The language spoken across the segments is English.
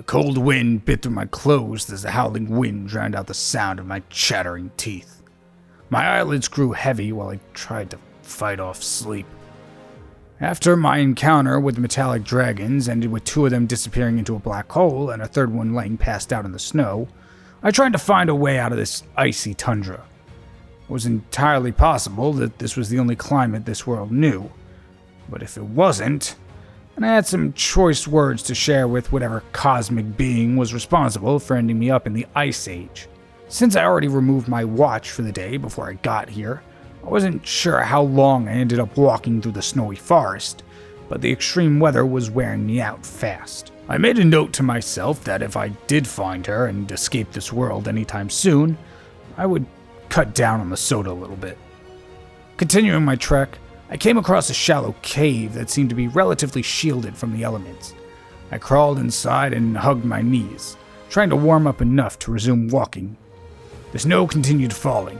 cold wind bit through my clothes as the howling wind drowned out the sound of my chattering teeth. My eyelids grew heavy while I tried to fight off sleep. After my encounter with the metallic dragons ended with 2 of them disappearing into a black hole and a 3rd one laying passed out in the snow, I tried to find a way out of this icy tundra. It was entirely possible that this was the only climate this world knew. But if it wasn't, then I had some choice words to share with whatever cosmic being was responsible for ending me up in the Ice Age. Since I already removed my watch for the day before I got here, I wasn't sure how long I ended up walking through the snowy forest, but the extreme weather was wearing me out fast. I made a note to myself that if I did find her and escape this world anytime soon, I would cut down on the soda a little bit. Continuing my trek, I came across a shallow cave that seemed to be relatively shielded from the elements. I crawled inside and hugged my knees, trying to warm up enough to resume walking. The snow continued falling,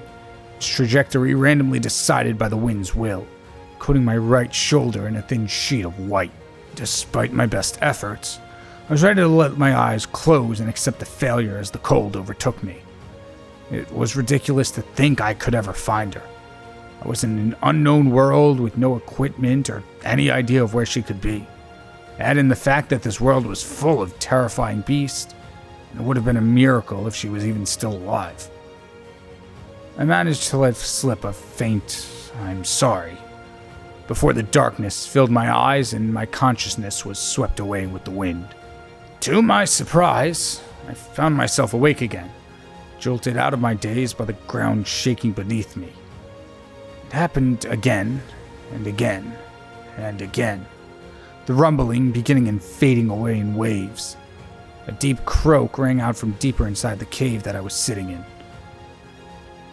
its trajectory randomly decided by the wind's will, coating my right shoulder in a thin sheet of white. Despite my best efforts, I was ready to let my eyes close and accept the failure as the cold overtook me. It was ridiculous to think I could ever find her. I was in an unknown world with no equipment or any idea of where she could be. Add in the fact that this world was full of terrifying beasts, and it would have been a miracle if she was even still alive. I managed to let slip a faint, "I'm sorry," before the darkness filled my eyes and my consciousness was swept away with the wind. To my surprise, I found myself awake again, jolted out of my daze by the ground shaking beneath me. It happened again, and again, and again, the rumbling beginning and fading away in waves. A deep croak rang out from deeper inside the cave that I was sitting in.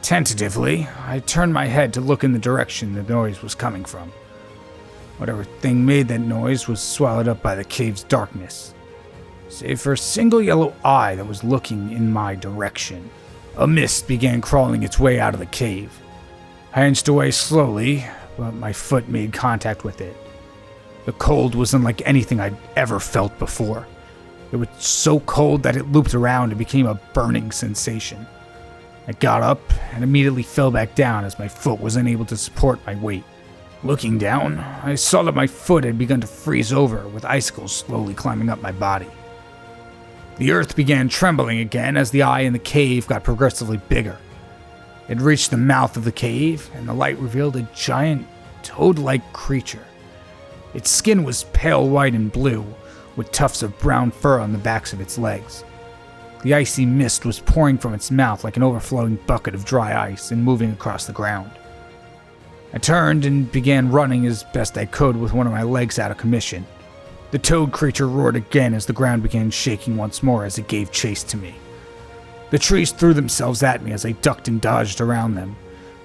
Tentatively, I turned my head to look in the direction the noise was coming from. Whatever thing made that noise was swallowed up by the cave's darkness, save for a single yellow eye that was looking in my direction. A mist began crawling its way out of the cave. I inched away slowly, but my foot made contact with it. The cold was unlike anything I'd ever felt before. It was so cold that it looped around and became a burning sensation. I got up and immediately fell back down as my foot was unable to support my weight. Looking down, I saw that my foot had begun to freeze over, with icicles slowly climbing up my body. The earth began trembling again as the eye in the cave got progressively bigger. It reached the mouth of the cave, and the light revealed a giant, toad-like creature. Its skin was pale white and blue, with tufts of brown fur on the backs of its legs. The icy mist was pouring from its mouth like an overflowing bucket of dry ice and moving across the ground. I turned and began running as best I could with one of my legs out of commission. The toad creature roared again as the ground began shaking once more as it gave chase to me. The trees threw themselves at me as I ducked and dodged around them,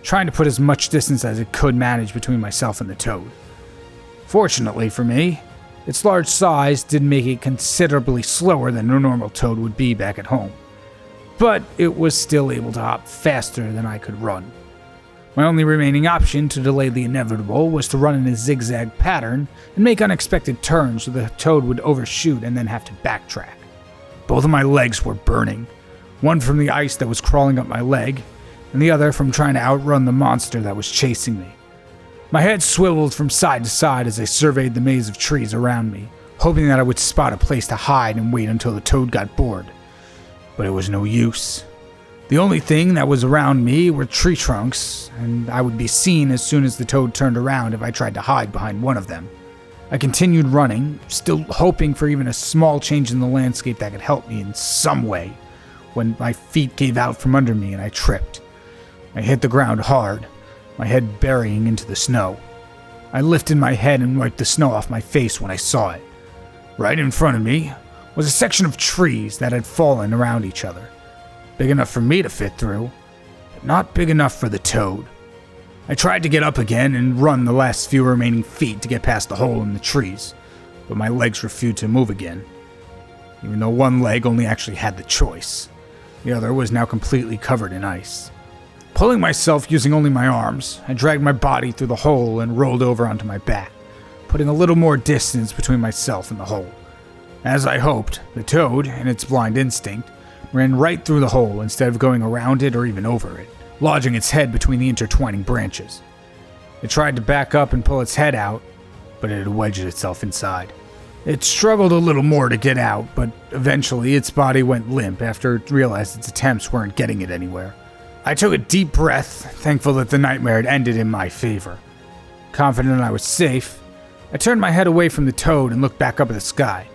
trying to put as much distance as it could manage between myself and the toad. Fortunately for me, its large size did make it considerably slower than a normal toad would be back at home, but it was still able to hop faster than I could run. My only remaining option to delay the inevitable was to run in a zigzag pattern and make unexpected turns so the toad would overshoot and then have to backtrack. Both of my legs were burning, one from the ice that was crawling up my leg, and the other from trying to outrun the monster that was chasing me. My head swiveled from side to side as I surveyed the maze of trees around me, hoping that I would spot a place to hide and wait until the toad got bored. But it was no use. The only thing that was around me were tree trunks, and I would be seen as soon as the toad turned around if I tried to hide behind one of them. I continued running, still hoping for even a small change in the landscape that could help me in some way, when my feet gave out from under me and I tripped. I hit the ground hard, my head burying into the snow. I lifted my head and wiped the snow off my face when I saw it. Right in front of me was a section of trees that had fallen around each other. Big enough for me to fit through, but not big enough for the toad. I tried to get up again and run the last few remaining feet to get past the hole in the trees, but my legs refused to move again. Even though one leg only actually had the choice, the other was now completely covered in ice. Pulling myself using only my arms, I dragged my body through the hole and rolled over onto my back, putting a little more distance between myself and the hole. As I hoped, the toad, in its blind instinct, ran right through the hole instead of going around it or even over it, lodging its head between the intertwining branches. It tried to back up and pull its head out, but it had wedged itself inside. It struggled a little more to get out, but eventually its body went limp after it realized its attempts weren't getting it anywhere. I took a deep breath, thankful that the nightmare had ended in my favor. Confident I was safe, I turned my head away from the toad and looked back up at the sky.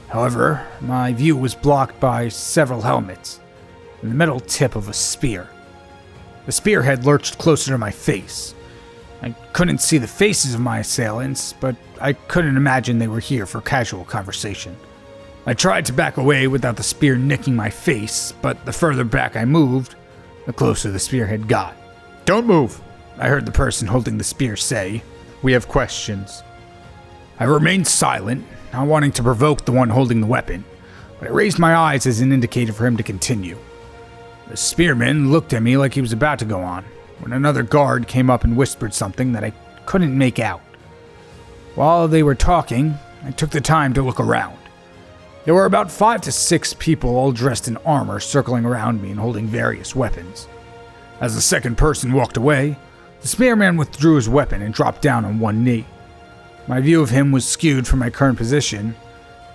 However, my view was blocked by several helmets and the metal tip of a spear. The spearhead lurched closer to my face. I couldn't see the faces of my assailants, but I couldn't imagine they were here for casual conversation. I tried to back away without the spear nicking my face, but the further back I moved, the closer the spearhead got. "Don't move," I heard the person holding the spear say. "We have questions." I remained silent, not wanting to provoke the one holding the weapon, but I raised my eyes as an indicator for him to continue. The spearman looked at me like he was about to go on, when another guard came up and whispered something that I couldn't make out. While they were talking, I took the time to look around. There were about 5 to 6 people all dressed in armor circling around me and holding various weapons. As the second person walked away, the spearman withdrew his weapon and dropped down on one knee. My view of him was skewed from my current position,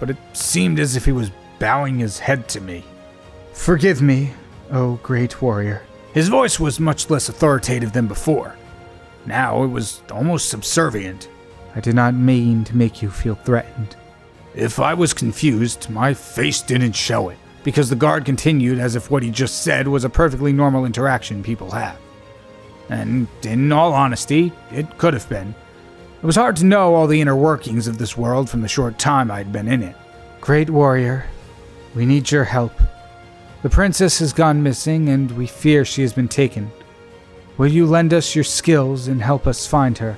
but it seemed as if he was bowing his head to me. "Forgive me, O great warrior." His voice was much less authoritative than before. Now it was almost subservient. "I did not mean to make you feel threatened." If I was confused, my face didn't show it, because the guard continued as if what he just said was a perfectly normal interaction people have. And in all honesty, it could have been. It was hard to know all the inner workings of this world from the short time I'd been in it. "Great warrior, we need your help. The princess has gone missing, and we fear she has been taken. Will you lend us your skills and help us find her?"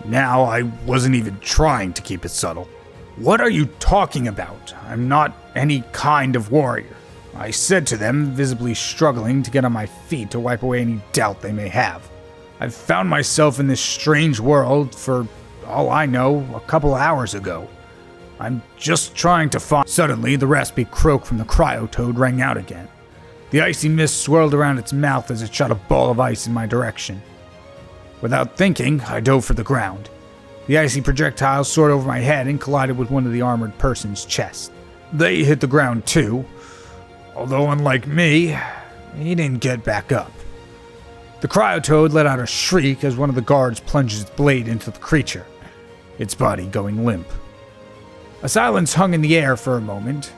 Now I wasn't even trying to keep it subtle. "What are you talking about? I'm not any kind of warrior," I said to them, visibly struggling to get on my feet to wipe away any doubt they may have. "I've found myself in this strange world for, all I know, a couple hours ago. I'm just trying to find—" Suddenly, the raspy croak from the cryo-toad rang out again. The icy mist swirled around its mouth as it shot a ball of ice in my direction. Without thinking, I dove for the ground. The icy projectile soared over my head and collided with one of the armored person's chest. They hit the ground too, although unlike me, he didn't get back up. The cryo-toad let out a shriek as one of the guards plunged its blade into the creature, its body going limp. A silence hung in the air for a moment,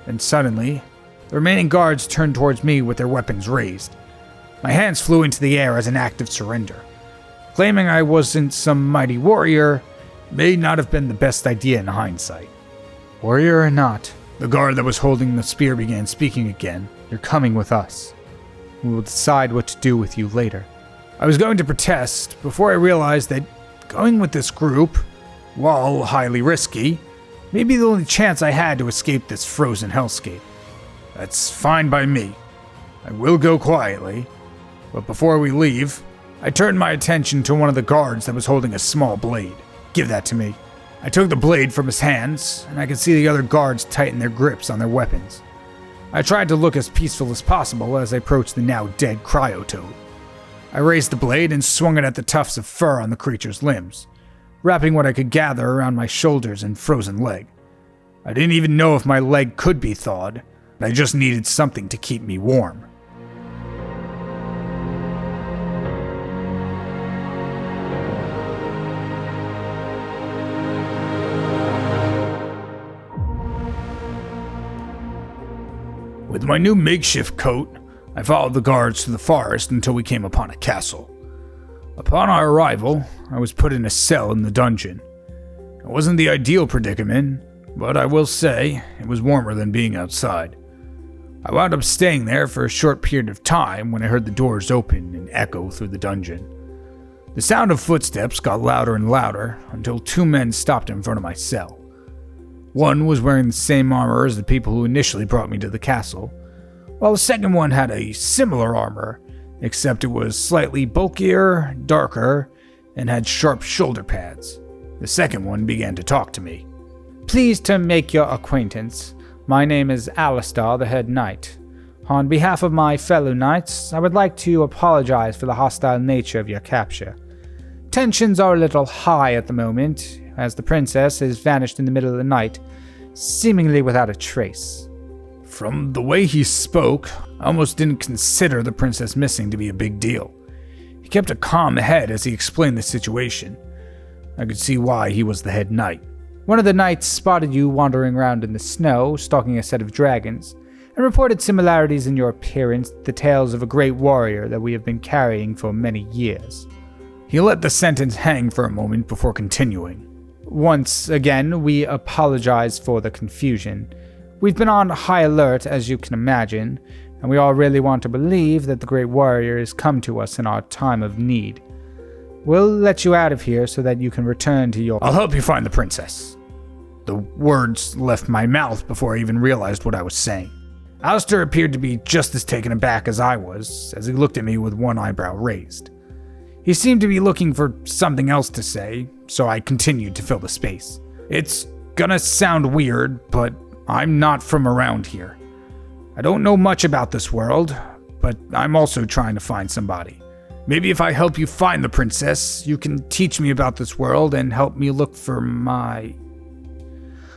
then suddenly, the remaining guards turned towards me with their weapons raised. My hands flew into the air as an act of surrender. Claiming I wasn't some mighty warrior may not have been the best idea in hindsight. "Warrior or not," the guard that was holding the spear began speaking again, "you're coming with us. We will decide what to do with you later." I was going to protest before I realized that going with this group, while highly risky, may be the only chance I had to escape this frozen hellscape. That's fine by me. I will go quietly, but before we leave, I turned my attention to one of the guards that was holding a small blade. "Give that to me." I took the blade from his hands, and I could see the other guards tighten their grips on their weapons. I tried to look as peaceful as possible as I approached the now dead cryo-toad. I raised the blade and swung it at the tufts of fur on the creature's limbs, wrapping what I could gather around my shoulders and frozen leg. I didn't even know if my leg could be thawed, but I just needed something to keep me warm. With my new makeshift coat, I followed the guards to the forest until we came upon a castle. Upon our arrival, I was put in a cell in the dungeon. It wasn't the ideal predicament, but I will say it was warmer than being outside. I wound up staying there for a short period of time when I heard the doors open and echo through the dungeon. The sound of footsteps got louder and louder until 2 men stopped in front of my cell. One was wearing the same armor as the people who initially brought me to the castle, while the second one had a similar armor, except it was slightly bulkier, darker, and had sharp shoulder pads. The second one began to talk to me. Pleased to make your acquaintance. My name is Alistair, the head knight. On behalf of my fellow knights, I would like to apologize for the hostile nature of your capture. Tensions are a little high at the moment, as the princess has vanished in the middle of the night, seemingly without a trace. From the way he spoke, I almost didn't consider the princess missing to be a big deal. He kept a calm head as he explained the situation. I could see why he was the head knight. One of the knights spotted you wandering around in the snow, stalking a set of dragons, and reported similarities in your appearance to the tales of a great warrior that we have been carrying for many years. He let the sentence hang for a moment before continuing. Once again, we apologize for the confusion. We've been on high alert, as you can imagine, and we all really want to believe that the great warrior has come to us in our time of need. We'll let you out of here so that you can return to your— I'll help you find the princess. The words left my mouth before I even realized what I was saying. Alistair appeared to be just as taken aback as I was, as he looked at me with one eyebrow raised. He seemed to be looking for something else to say, so I continued to fill the space. It's gonna sound weird, but I'm not from around here. I don't know much about this world, but I'm also trying to find somebody. Maybe if I help you find the princess, you can teach me about this world and help me look for my—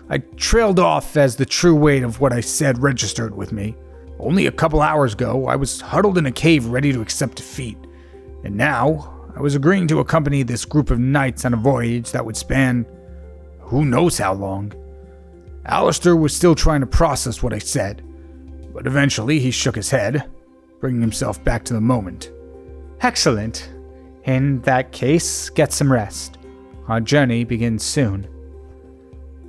I trailed off as the true weight of what I said registered with me. Only a couple hours ago, I was huddled in a cave ready to accept defeat. And now, I was agreeing to accompany this group of knights on a voyage that would span who knows how long. Alistair was still trying to process what I said, but eventually he shook his head, bringing himself back to the moment. Excellent. In that case, get some rest. Our journey begins soon.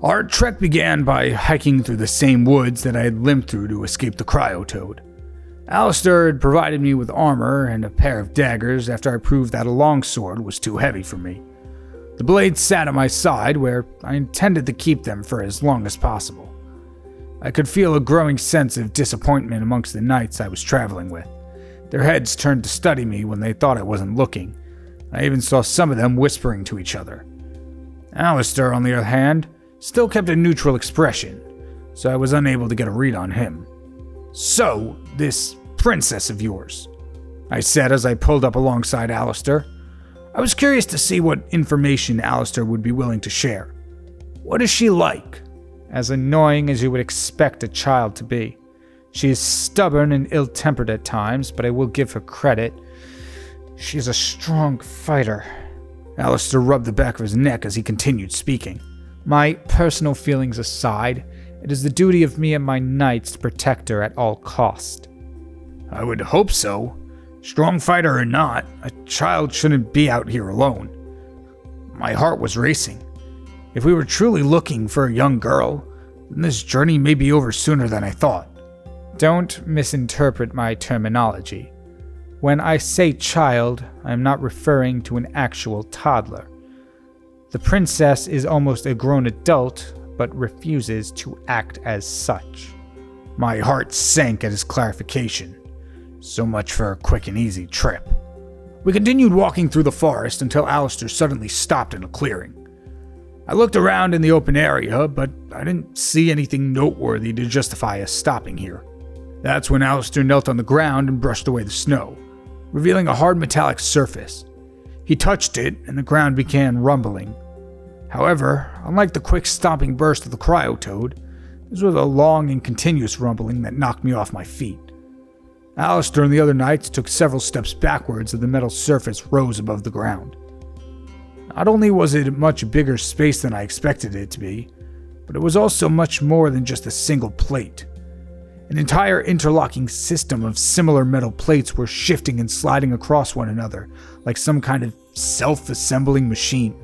Our trek began by hiking through the same woods that I had limped through to escape the cryotoad. Alistair had provided me with armor and a pair of daggers after I proved that a longsword was too heavy for me. The blades sat at my side where I intended to keep them for as long as possible. I could feel a growing sense of disappointment amongst the knights I was traveling with. Their heads turned to study me when they thought I wasn't looking. I even saw some of them whispering to each other. Alistair, on the other hand, still kept a neutral expression, so I was unable to get a read on him. So, this princess of yours, I said as I pulled up alongside Alistair. I was curious to see what information Alistair would be willing to share. What is she like? As annoying as you would expect a child to be. She is stubborn and ill-tempered at times, but I will give her credit. She is a strong fighter. Alistair rubbed the back of his neck as he continued speaking. My personal feelings aside, it is the duty of me and my knights to protect her at all cost. I would hope so. Strong fighter or not, a child shouldn't be out here alone. My heart was racing. If we were truly looking for a young girl, then this journey may be over sooner than I thought. Don't misinterpret my terminology. When I say child, I am not referring to an actual toddler. The princess is almost a grown adult, but refuses to act as such. My heart sank at his clarification. So much for a quick and easy trip. We continued walking through the forest until Alistair suddenly stopped in a clearing. I looked around in the open area, but I didn't see anything noteworthy to justify us stopping here. That's when Alistair knelt on the ground and brushed away the snow, revealing a hard metallic surface. He touched it, and the ground began rumbling. However, unlike the quick stomping burst of the cryotoad, this was a long and continuous rumbling that knocked me off my feet. Alistair and the other knights took several steps backwards as the metal surface rose above the ground. Not only was it a much bigger space than I expected it to be, but it was also much more than just a single plate. An entire interlocking system of similar metal plates were shifting and sliding across one another like some kind of self-assembling machine.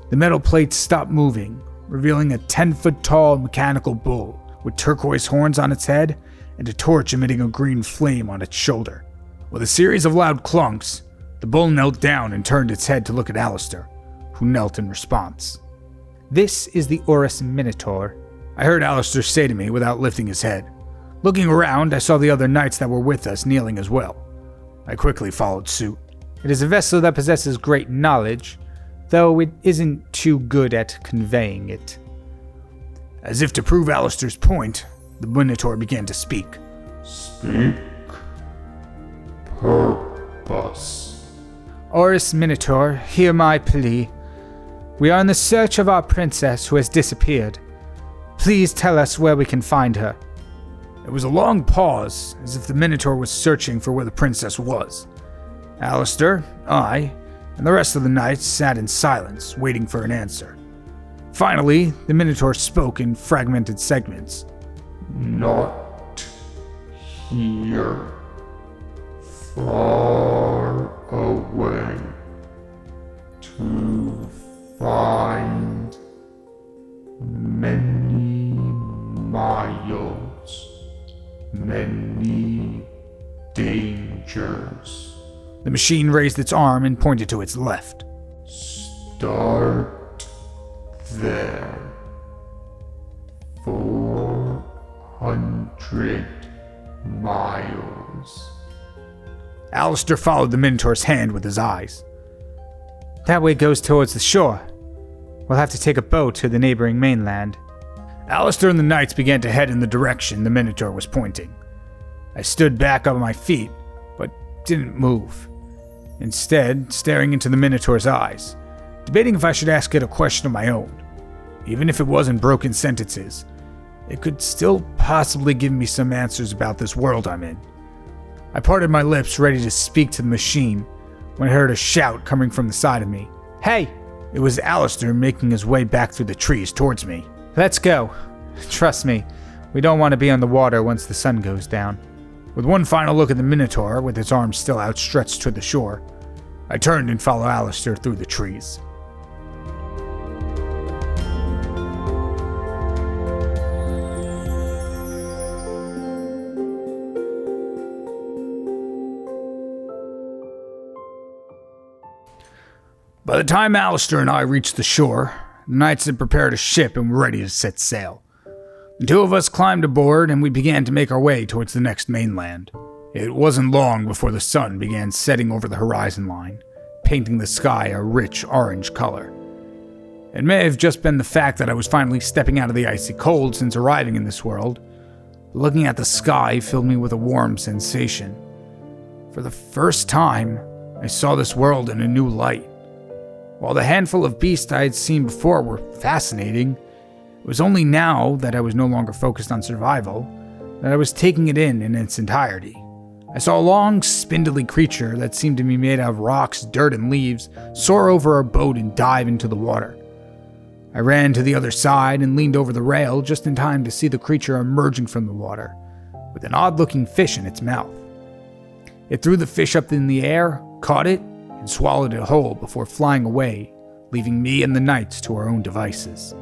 The metal plates stopped moving, revealing a 10-foot-tall mechanical bull with turquoise horns on its head and a torch emitting a green flame on its shoulder. With a series of loud clunks, the bull knelt down and turned its head to look at Alistair, who knelt in response. This is the Orus Minotaur, I heard Alistair say to me without lifting his head. Looking around, I saw the other knights that were with us kneeling as well. I quickly followed suit. It is a vessel that possesses great knowledge, though it isn't too good at conveying it. As if to prove Alistair's point, the Minotaur began to speak. Speak. Purpose. Oris Minotaur, hear my plea. We are in the search of our princess who has disappeared. Please tell us where we can find her. There was a long pause, as if the Minotaur was searching for where the princess was. Alistair, I, and the rest of the knights sat in silence, waiting for an answer. Finally, the Minotaur spoke in fragmented segments. Not here. Far away. To find many miles. Many dangers. The machine raised its arm and pointed to its left. Start there. 400 miles. Alistair followed the Minotaur's hand with his eyes. That way goes towards the shore. We'll have to take a boat to the neighboring mainland. Alistair and the knights began to head in the direction the Minotaur was pointing. I stood back on my feet, but didn't move. Instead, staring into the Minotaur's eyes, debating if I should ask it a question of my own. Even if it wasn't broken sentences, it could still possibly give me some answers about this world I'm in. I parted my lips, ready to speak to the machine, when I heard a shout coming from the side of me. Hey! It was Alistair making his way back through the trees towards me. Let's go. Trust me, we don't want to be on the water once the sun goes down. With one final look at the Minotaur, with its arms still outstretched toward the shore, I turned and followed Alistair through the trees. By the time Alistair and I reached the shore, the knights had prepared a ship and were ready to set sail. The two of us climbed aboard and we began to make our way towards the next mainland. It wasn't long before the sun began setting over the horizon line, painting the sky a rich orange color. It may have just been the fact that I was finally stepping out of the icy cold since arriving in this world. Looking at the sky filled me with a warm sensation. For the first time, I saw this world in a new light. While the handful of beasts I had seen before were fascinating, it was only now that I was no longer focused on survival that I was taking it in its entirety. I saw a long, spindly creature that seemed to be made out of rocks, dirt, and leaves soar over our boat and dive into the water. I ran to the other side and leaned over the rail just in time to see the creature emerging from the water, with an odd-looking fish in its mouth. It threw the fish up in the air, caught it, and swallowed it whole before flying away, leaving me and the knights to our own devices.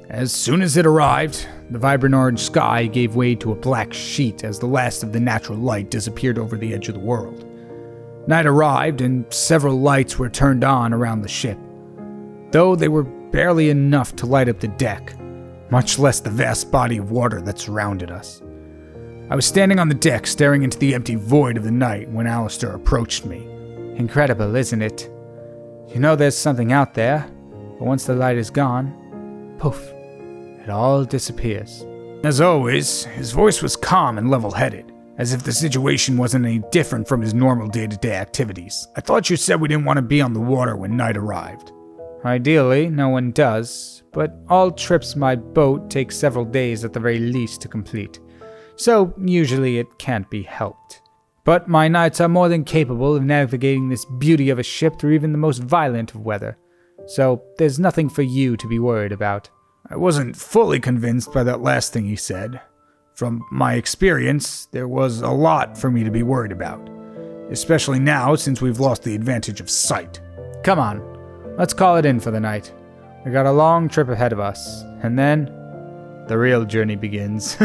As soon as it arrived, the vibrant orange sky gave way to a black sheet as the last of the natural light disappeared over the edge of the world. Night arrived and several lights were turned on around the ship, though they were barely enough to light up the deck, much less the vast body of water that surrounded us. I was standing on the deck staring into the empty void of the night when Alistair approached me. Incredible, isn't it? You know there's something out there, but once the light is gone, poof, it all disappears. As always, his voice was calm and level-headed, as if the situation wasn't any different from his normal day-to-day activities. I thought you said we didn't want to be on the water when night arrived. Ideally, no one does, but all trips by boat take several days at the very least to complete, so usually it can't be helped. But my knights are more than capable of navigating this beauty of a ship through even the most violent of weather, so there's nothing for you to be worried about. I wasn't fully convinced by that last thing he said. From my experience, there was a lot for me to be worried about, especially now since we've lost the advantage of sight. Come on, let's call it in for the night. We got a long trip ahead of us, and then the real journey begins.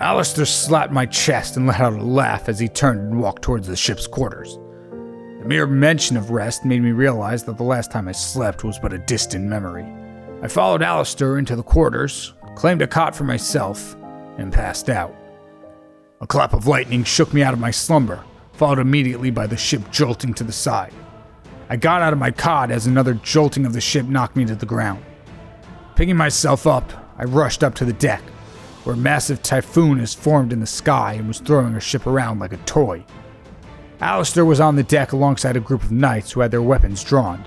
Alistair slapped my chest and let out a laugh as he turned and walked towards the ship's quarters. The mere mention of rest made me realize that the last time I slept was but a distant memory. I followed Alistair into the quarters, claimed a cot for myself, and passed out. A clap of lightning shook me out of my slumber, followed immediately by the ship jolting to the side. I got out of my cot as another jolting of the ship knocked me to the ground. Picking myself up, I rushed up to the deck, where a massive typhoon has formed in the sky and was throwing our ship around like a toy. Alistair was on the deck alongside a group of knights who had their weapons drawn.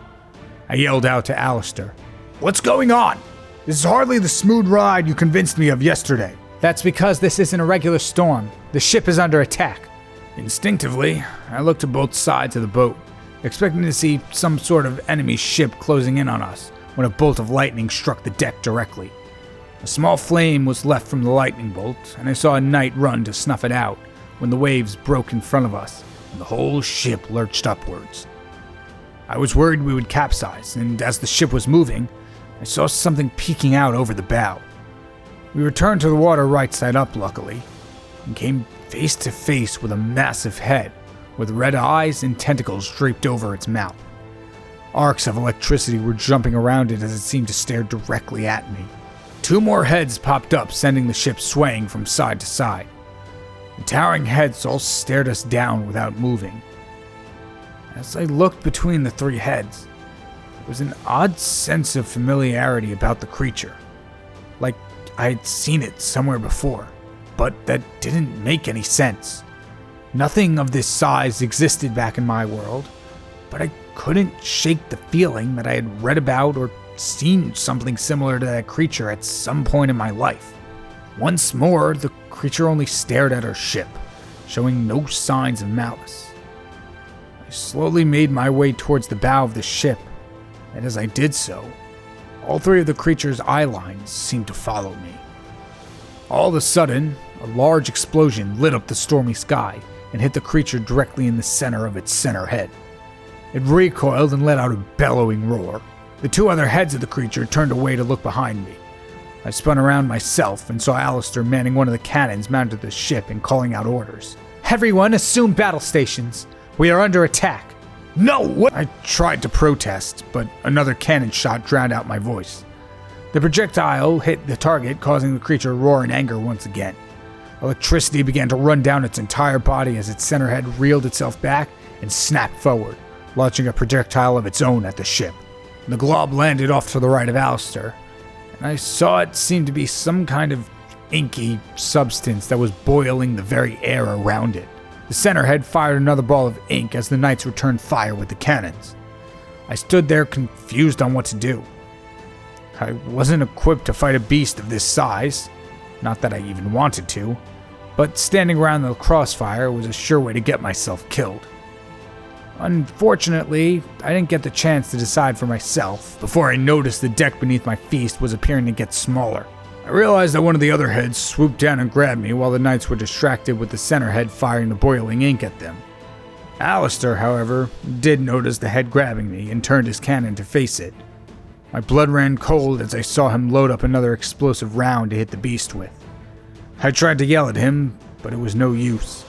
I yelled out to Alistair, "What's going on? This is hardly the smooth ride you convinced me of yesterday." "That's because this isn't a regular storm. The ship is under attack." Instinctively, I looked to both sides of the boat, expecting to see some sort of enemy ship closing in on us when a bolt of lightning struck the deck directly. A small flame was left from the lightning bolt, and I saw a knight run to snuff it out when the waves broke in front of us and the whole ship lurched upwards. I was worried we would capsize, and as the ship was moving, I saw something peeking out over the bow. We returned to the water right side up, luckily, and came face to face with a massive head with red eyes and tentacles draped over its mouth. Arcs of electricity were jumping around it as it seemed to stare directly at me. 2 more heads popped up, sending the ship swaying from side to side. The towering heads all stared us down without moving. As I looked between the 3 heads, there was an odd sense of familiarity about the creature, like I had seen it somewhere before, but that didn't make any sense. Nothing of this size existed back in my world, but I couldn't shake the feeling that I had read about or seen something similar to that creature at some point in my life. Once more, the creature only stared at our ship, showing no signs of malice. I slowly made my way towards the bow of the ship, and as I did so, all 3 of the creature's eye lines seemed to follow me. All of a sudden, a large explosion lit up the stormy sky and hit the creature directly in the center of its center head. It recoiled and let out a bellowing roar. The 2 other heads of the creature turned away to look behind me. I spun around myself and saw Alistair manning one of the cannons mounted to the ship and calling out orders. "Everyone assume battle stations. We are under attack." "No, what?" I tried to protest, but another cannon shot drowned out my voice. The projectile hit the target, causing the creature to roar in anger once again. Electricity began to run down its entire body as its center head reeled itself back and snapped forward, launching a projectile of its own at the ship. The glob landed off to the right of Alistair, and I saw it seemed to be some kind of inky substance that was boiling the very air around it. The center head fired another ball of ink as the knights returned fire with the cannons. I stood there confused on what to do. I wasn't equipped to fight a beast of this size, not that I even wanted to, but standing around the crossfire was a sure way to get myself killed. Unfortunately, I didn't get the chance to decide for myself before I noticed the deck beneath my feet was appearing to get smaller. I realized that one of the other heads swooped down and grabbed me while the knights were distracted with the center head firing the boiling ink at them. Alistair, however, did notice the head grabbing me and turned his cannon to face it. My blood ran cold as I saw him load up another explosive round to hit the beast with. I tried to yell at him, but it was no use.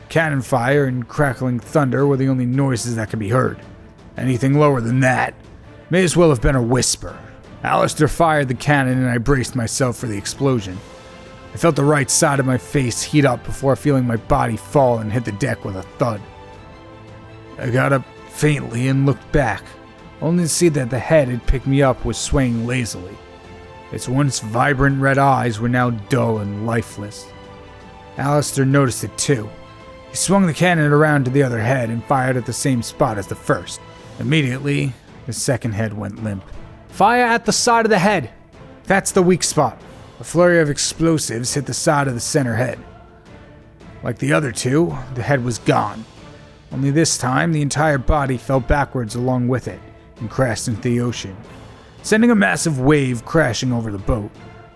Cannon fire and crackling thunder were the only noises that could be heard. Anything lower than that may as well have been a whisper. Alistair fired the cannon and I braced myself for the explosion. I felt the right side of my face heat up before feeling my body fall and hit the deck with a thud. I got up faintly and looked back, only to see that the head had picked me up was swaying lazily. Its once vibrant red eyes were now dull and lifeless. Alistair noticed it too. He swung the cannon around to the other head and fired at the same spot as the first. Immediately, the second head went limp. "Fire at the side of the head. That's the weak spot." A flurry of explosives hit the side of the center head. Like the other 2, the head was gone. Only this time, the entire body fell backwards along with it and crashed into the ocean, sending a massive wave crashing over the boat,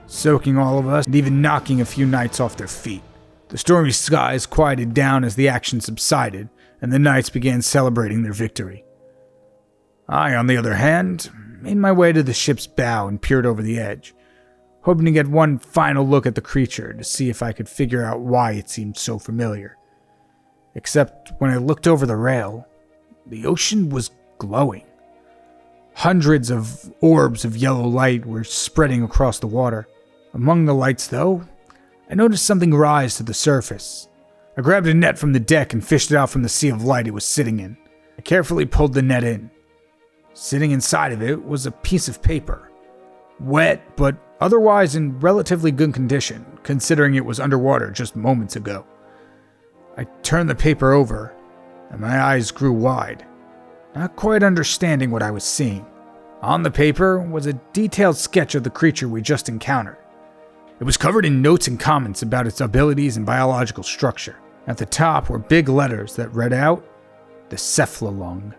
soaking all of us and even knocking a few knights off their feet. The stormy skies quieted down as the action subsided, and the knights began celebrating their victory. I, on the other hand, made my way to the ship's bow and peered over the edge, hoping to get one final look at the creature to see if I could figure out why it seemed so familiar. Except when I looked over the rail, the ocean was glowing. Hundreds of orbs of yellow light were spreading across the water. Among the lights, though, I noticed something rise to the surface. I grabbed a net from the deck and fished it out from the sea of light it was sitting in. I carefully pulled the net in. Sitting inside of it was a piece of paper, wet but otherwise in relatively good condition, considering it was underwater just moments ago. I turned the paper over, and my eyes grew wide, not quite understanding what I was seeing. On the paper was a detailed sketch of the creature we just encountered. It was covered in notes and comments about its abilities and biological structure. At the top were big letters that read out, the Cephalolung.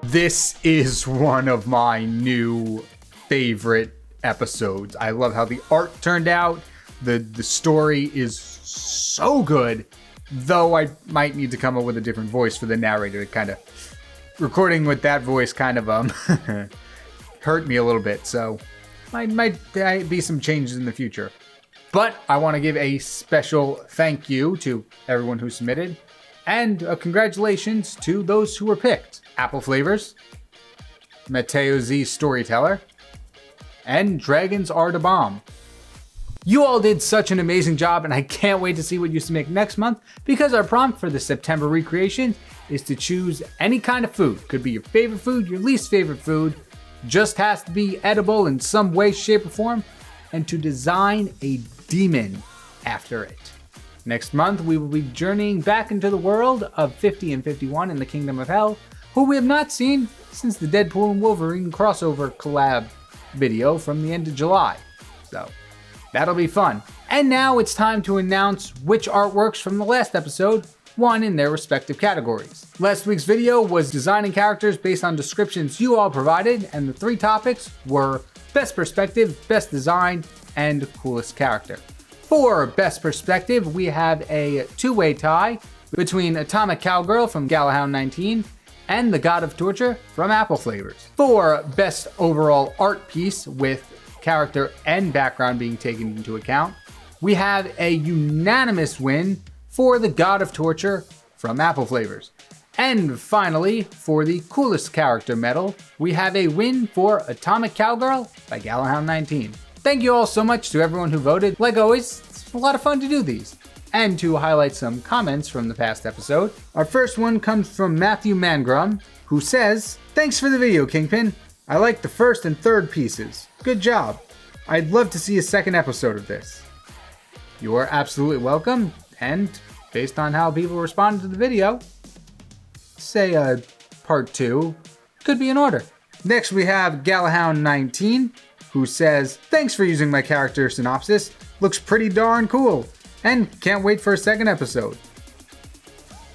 This is one of my new favorite episodes. I love how the art turned out. The story is so good, though I might need to come up with a different voice for the narrator. It kind of, recording with that voice kind of hurt me a little bit, so might be some changes in the future. But I want to give a special thank you to everyone who submitted, and a congratulations to those who were picked. Apple Flavors, Mateo Z Storyteller, and Dragons Are the Bomb. You all did such an amazing job, and I can't wait to see what you submit next month, because our prompt for the September recreation is to choose any kind of food. Could be your favorite food, your least favorite food, just has to be edible in some way, shape, or form, and to design a demon after it. Next month, we will be journeying back into the world of 50 and 51 in the Kingdom of Hell, who we have not seen since the Deadpool and Wolverine crossover collab video from the end of July. So that'll be fun. And now it's time to announce which artworks from the last episode won in their respective categories. Last week's video was designing characters based on descriptions you all provided, and the 3 topics were Best Perspective, Best Design, and Coolest Character. For Best Perspective, we have a 2-way tie between Atomic Cowgirl from Galahound 19 and The God of Torture from Apple Flavors. For Best Overall Art Piece, with character and background being taken into account, we have a unanimous win for The God of Torture from Apple Flavors. And finally, for the Coolest Character medal, we have a win for Atomic Cowgirl by Galahound 19. Thank you all so much to everyone who voted. Like always, it's a lot of fun to do these. And to highlight some comments from the past episode, our first one comes from Matthew Mangrum, who says, "Thanks for the video, KyngPin. I like the first and third pieces. Good job. I'd love to see a second episode of this." You are absolutely welcome, and based on how people responded to the video, say part 2 could be in order. Next we have Galahound 19, who says, "Thanks for using my character synopsis. Looks pretty darn cool. And can't wait for a second episode."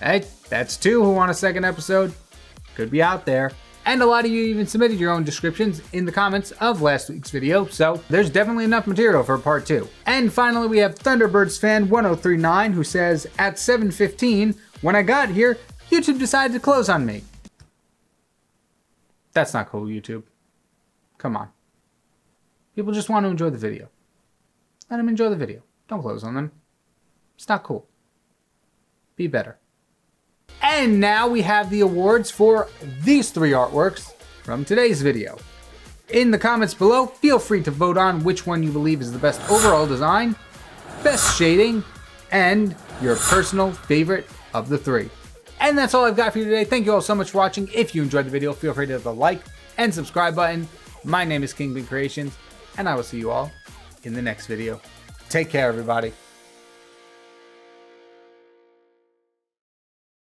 Hey, that's 2 who want a second episode. Could be out there. And a lot of you even submitted your own descriptions in the comments of last week's video, so there's definitely enough material for part 2. And finally, we have Thunderbirds fan 1039, who says, "At 7:15, when I got here, YouTube decided to close on me." That's not cool, YouTube. Come on. People just want to enjoy the video. Let them enjoy the video. Don't close on them. It's not cool. Be better. And now we have the awards for these 3 artworks from today's video. In the comments below, feel free to vote on which one you believe is the best overall design, best shading, and your personal favorite of the 3. And that's all I've got for you today. Thank you all so much for watching. If you enjoyed the video, feel free to hit the like and subscribe button. My name is KyngPin Creations, and I will see you all in the next video. Take care, everybody.